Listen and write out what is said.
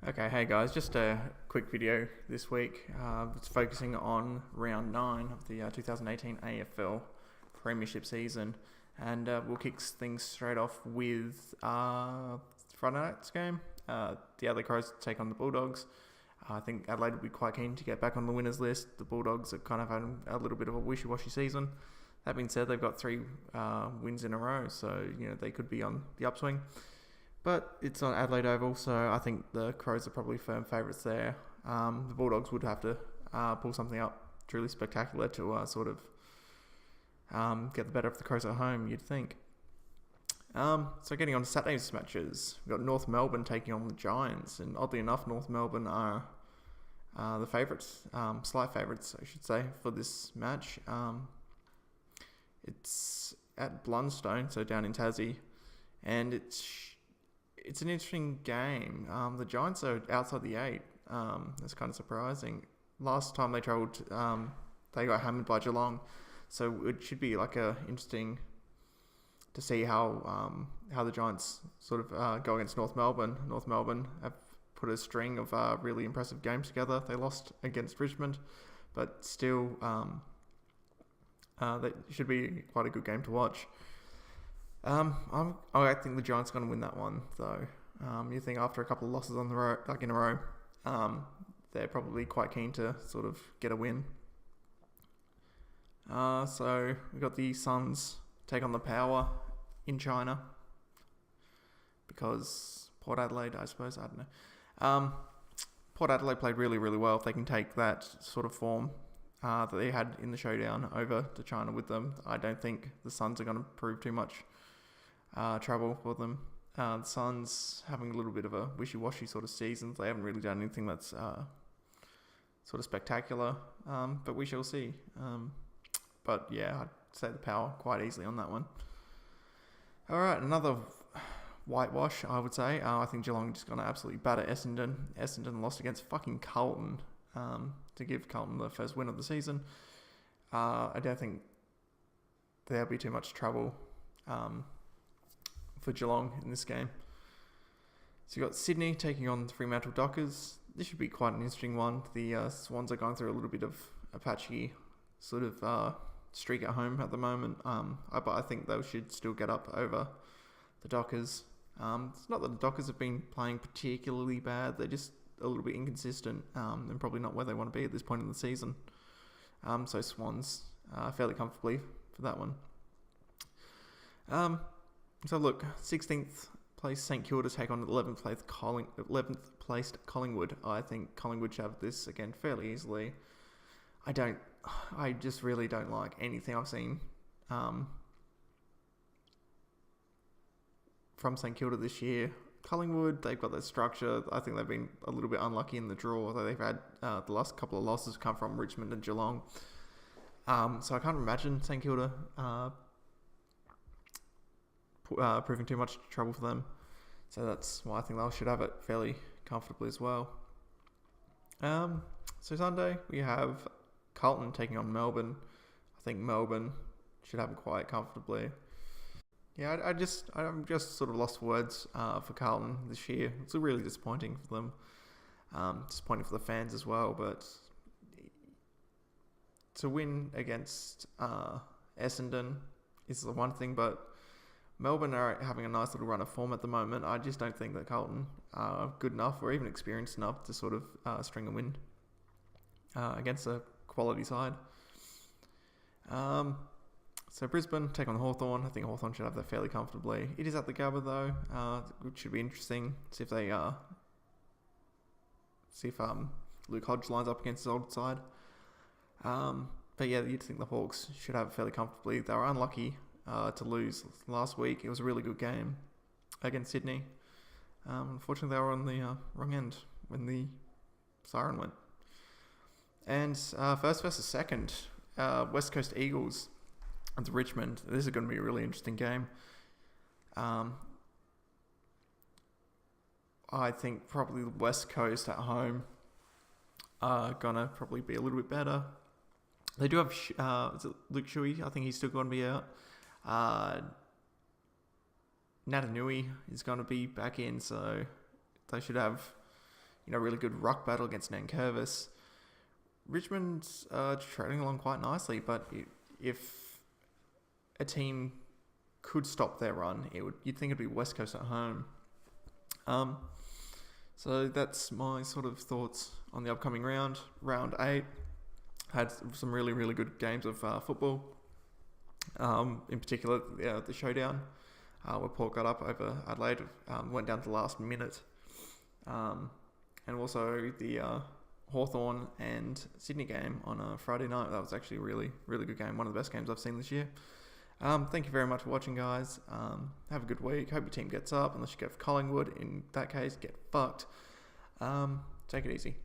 Okay, hey guys, just a quick video this week. It's focusing on round 9 of the 2018 AFL Premiership season, and we'll kick things straight off with Friday night's game. The Adelaide Crows take on the Bulldogs. I think Adelaide will be quite keen to get back on the winners list. The Bulldogs are kind of having a little bit of a wishy-washy season. That being said, they've got 3 wins in a row, so they could be on the upswing. But it's on Adelaide Oval, so I think the Crows are probably firm favourites there. The Bulldogs would have to pull something up truly spectacular to get the better of the Crows at home, you'd think. So getting on to Saturday's matches, we've got North Melbourne taking on the Giants, and oddly enough, North Melbourne are the favourites, slight favourites, I should say, for this match. It's at Blundstone, so down in Tassie, and it's an interesting game. The Giants are outside the 8. That's kind of surprising. Last time they travelled, they got hammered by Geelong, so it should be interesting to see how the Giants sort of go against North Melbourne. North Melbourne have put a string of really impressive games together. They lost against Richmond, but still, that should be quite a good game to watch. I think the Giants are going to win that one, though. You think after a couple of losses in a row, they're probably quite keen to sort of get a win. So we've got the Suns take on the Power in China, because Port Adelaide, I suppose, I don't know. Port Adelaide played really, really well. If they can take that sort of form that they had in the showdown over to China with them, I don't think the Suns are going to prove too much trouble for them. The Suns having a little bit of a wishy-washy sort of season. They haven't really done anything that's sort of spectacular, but we shall see. But yeah, I'd say the Power quite easily on that one. Alright, another whitewash, I would say. I think Geelong just going to absolutely batter Essendon. Essendon lost against fucking Carlton to give Carlton the first win of the season. I don't think there'll be too much trouble for Geelong in this game. So you've got Sydney taking on the Fremantle Dockers. This should be quite an interesting one. The Swans are going through a little bit of a patchy sort of streak at home at the moment. But I think they should still get up over the Dockers. It's not that the Dockers have been playing particularly bad. They're just a little bit inconsistent and probably not where they want to be at this point in the season. So Swans fairly comfortably for that one. So look, 16th place St Kilda take on 11th placed Collingwood. I think Collingwood should have this again fairly easily. I just really don't like anything I've seen from St Kilda this year. Collingwood, they've got that structure. I think they've been a little bit unlucky in the draw. They've had the last couple of losses come from Richmond and Geelong. So I can't imagine St Kilda proving too much trouble for them. So that's why I think they should have it fairly comfortably as well. So Sunday, we have Carlton taking on Melbourne. I think Melbourne should have it quite comfortably. Yeah, I'm just sort of lost for words for Carlton this year. It's really disappointing for them. Disappointing for the fans as well, but to win against Essendon is the one thing, but Melbourne are having a nice little run of form at the moment. I just don't think that Carlton are good enough or even experienced enough to sort of string a win against a quality side. So Brisbane take on Hawthorn. I think Hawthorn should have that fairly comfortably. It is at the Gabba though, which should be interesting. See if Luke Hodge lines up against his old side. But yeah, you'd think the Hawks should have it fairly comfortably. They were unlucky to lose last week. It was a really good game against Sydney. Unfortunately, they were on the wrong end when the siren went. And first versus second, West Coast Eagles and Richmond. This is going to be a really interesting game. I think probably the West Coast at home are going to probably be a little bit better. They do have is it Luke Shuey? I think he's still going to be out. Natanui is going to be back in, so they should have really good ruck battle against Nankervis. Richmond's trailing along quite nicely, but if a team could stop their run, you'd think it'd be West Coast at home. So that's my sort of thoughts on the upcoming round. Round 8 had some really, really good games of football. In particular, the showdown where Port got up over Adelaide, went down to the last minute. And also the Hawthorn and Sydney game on a Friday night. That was actually a really, really good game. One of the best games I've seen this year. Thank you very much for watching, guys. Have a good week. Hope your team gets up. Unless you go for Collingwood. In that case, get fucked. Take it easy.